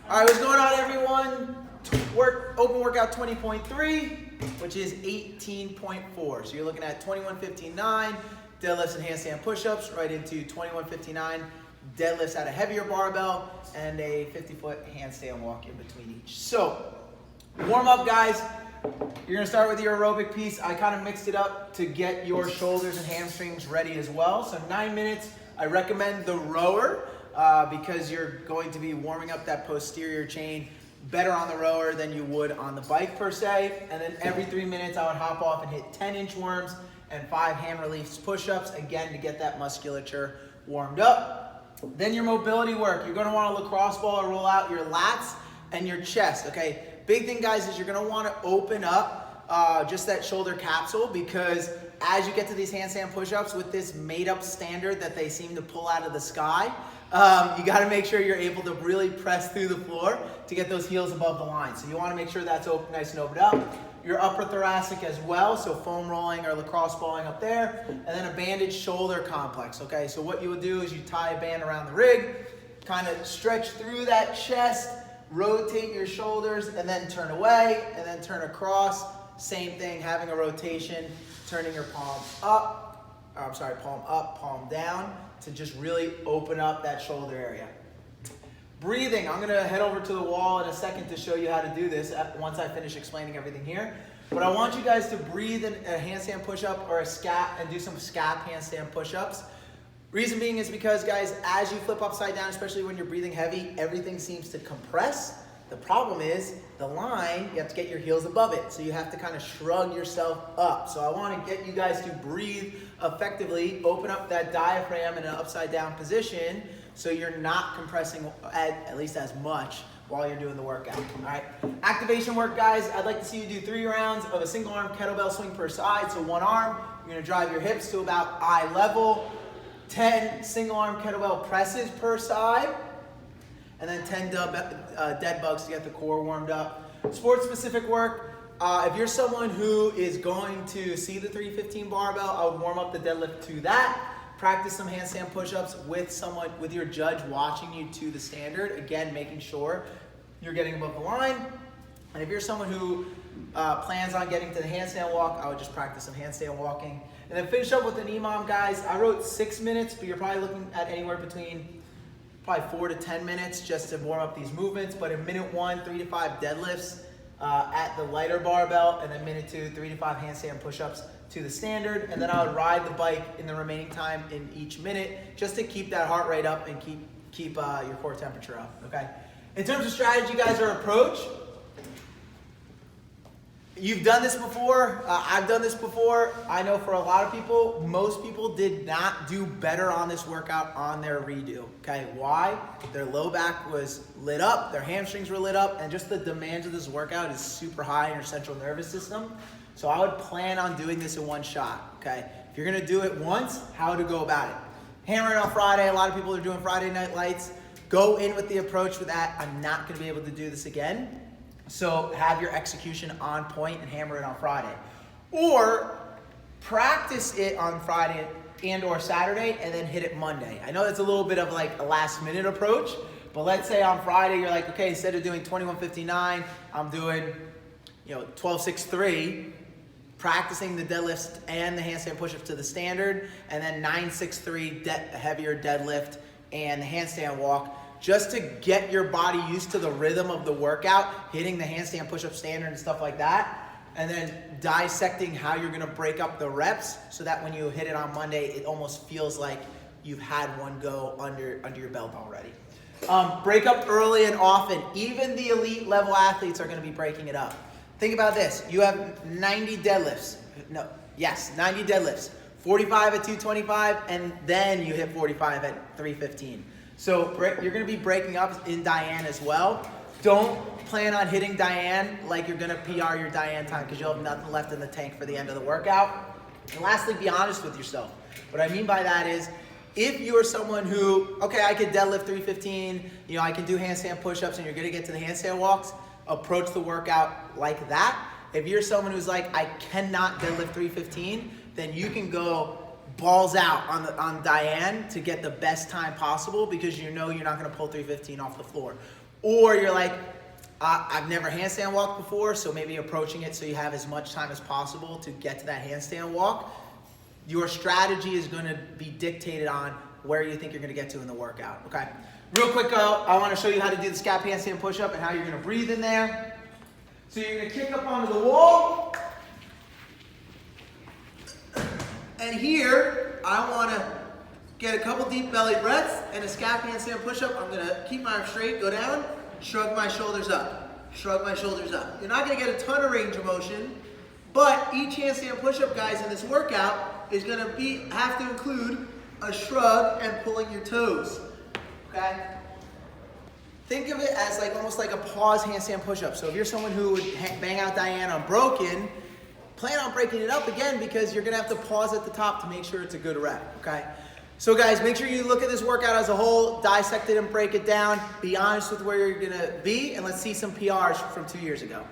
All right, what's going on, everyone? Open workout 20.3, which is 18.4. So you're looking at 21:59 deadlifts and handstand push-ups right into 21:59 deadlifts at a heavier barbell and a 50-foot handstand walk in between each. So warm up, guys. You're gonna start with your aerobic piece. I kind of mixed it up to get your shoulders and hamstrings ready as well. So 9 minutes. I recommend the rower because you're going to be warming up that posterior chain better on the rower than you would on the bike per se. And then every 3 minutes I would hop off and hit 10 inchworms and 5 hand release push-ups, again, to get that musculature warmed up. Then your mobility work. You're gonna want a lacrosse ball or roll out your lats and your chest, okay? Big thing, guys, is you're gonna wanna open up just that shoulder capsule, because as you get to these handstand push-ups with this made-up standard that they seem to pull out of the sky, you gotta make sure you're able to really press through the floor to get those heels above the line. So you wanna make sure that's open, nice and opened up. Your upper thoracic as well, so foam rolling or lacrosse balling up there, and then a bandaged shoulder complex, okay? So what you would do is you tie a band around the rig, kind of stretch through that chest, rotate your shoulders, and then turn away, and then turn across. Same thing, having a rotation, turning your palm up, palm up, palm down, to just really open up that shoulder area. Breathing, I'm gonna head over to the wall in a second to show you how to do this once I finish explaining everything here. But I want you guys to breathe in a handstand push-up or a scap and do some scap handstand push-ups. Reason being is because, guys, as you flip upside down, especially when you're breathing heavy, everything seems to compress. The problem is the line, you have to get your heels above it. So you have to kind of shrug yourself up. So I want to get you guys to breathe effectively, open up that diaphragm in an upside down position so you're not compressing at least as much while you're doing the workout, all right? Activation work, guys, I'd like to see you do 3 rounds of a single arm kettlebell swing per side. So one arm, you're gonna drive your hips to about eye level, 10 single arm kettlebell presses per side, and then 10 dead bugs to get the core warmed up. Sport specific work, if you're someone who is going to see the 315 barbell, I would warm up the deadlift to that. Practice some handstand push-ups with your judge watching you to the standard. Again, making sure you're getting above the line. And if you're someone who plans on getting to the handstand walk, I would just practice some handstand walking. And then finish up with an EMOM, guys. I wrote 6 minutes, but you're probably looking at anywhere between 4 to 10 minutes just to warm up these movements. But in minute 1, 3 to 5 deadlifts at the lighter barbell, and then minute 2, 3 to 5 handstand push-ups to the standard. And then I would ride the bike in the remaining time in each minute just to keep that heart rate up and keep your core temperature up, okay? In terms of strategy, guys, or approach, you've done this before, I've done this before. I know for a lot of people, most people did not do better on this workout on their redo, okay? Why? Their low back was lit up, their hamstrings were lit up, and just the demands of this workout is super high in your central nervous system. So I would plan on doing this in one shot, okay? If you're gonna do it once, how to go about it. Hammer it on Friday. A lot of people are doing Friday night lights. Go in with the approach with that, I'm not gonna be able to do this again. So have your execution on point and hammer it on Friday. Or practice it on Friday and or Saturday and then hit it Monday. I know that's a little bit of like a last minute approach, but let's say on Friday you're like, okay, instead of doing 21:59, I'm doing 12:63, practicing the deadlifts and the handstand push-ups to the standard, and then 9:63 heavier deadlift and the handstand walk, just to get your body used to the rhythm of the workout, hitting the handstand push-up standard and stuff like that, and then dissecting how you're gonna break up the reps so that when you hit it on Monday, it almost feels like you've had one go under your belt already. Break up early and often. Even the elite level athletes are gonna be breaking it up. Think about this, you have 90 deadlifts. 90 deadlifts. 45 at 225, and then you hit 45 at 315. So you're gonna be breaking up in Diane as well. Don't plan on hitting Diane like you're gonna PR your Diane time, because you'll have nothing left in the tank for the end of the workout. And lastly, be honest with yourself. What I mean by that is, if you're someone who, okay, I could deadlift 315, I can do handstand push-ups, and you're gonna get to the handstand walks, approach the workout like that. If you're someone who's like, I cannot deadlift 315, then you can go balls out on Diane to get the best time possible, because you're not gonna pull 315 off the floor. Or you're like, I've never handstand walked before, so maybe approaching it so you have as much time as possible to get to that handstand walk. Your strategy is going to be dictated on where you think you're going to get to in the workout, okay? Real quick, I want to show you how to do the scap handstand push-up and how you're going to breathe in there. So you're going to kick up onto the wall. And here, I want to get a couple deep belly breaths and a scap handstand push-up. I'm going to keep my arms straight, go down, shrug my shoulders up, shrug my shoulders up. You're not going to get a ton of range of motion, but each handstand push-up, guys, in this workout is going to have to include a shrug and pulling your toes, okay? Think of it as like almost like a pause handstand push-up. So if you're someone who would bang out Diane unbroken, plan on breaking it up again because you're gonna have to pause at the top to make sure it's a good rep, okay? So guys, make sure you look at this workout as a whole, dissect it and break it down, be honest with where you're gonna be, and let's see some PRs from 2 years ago.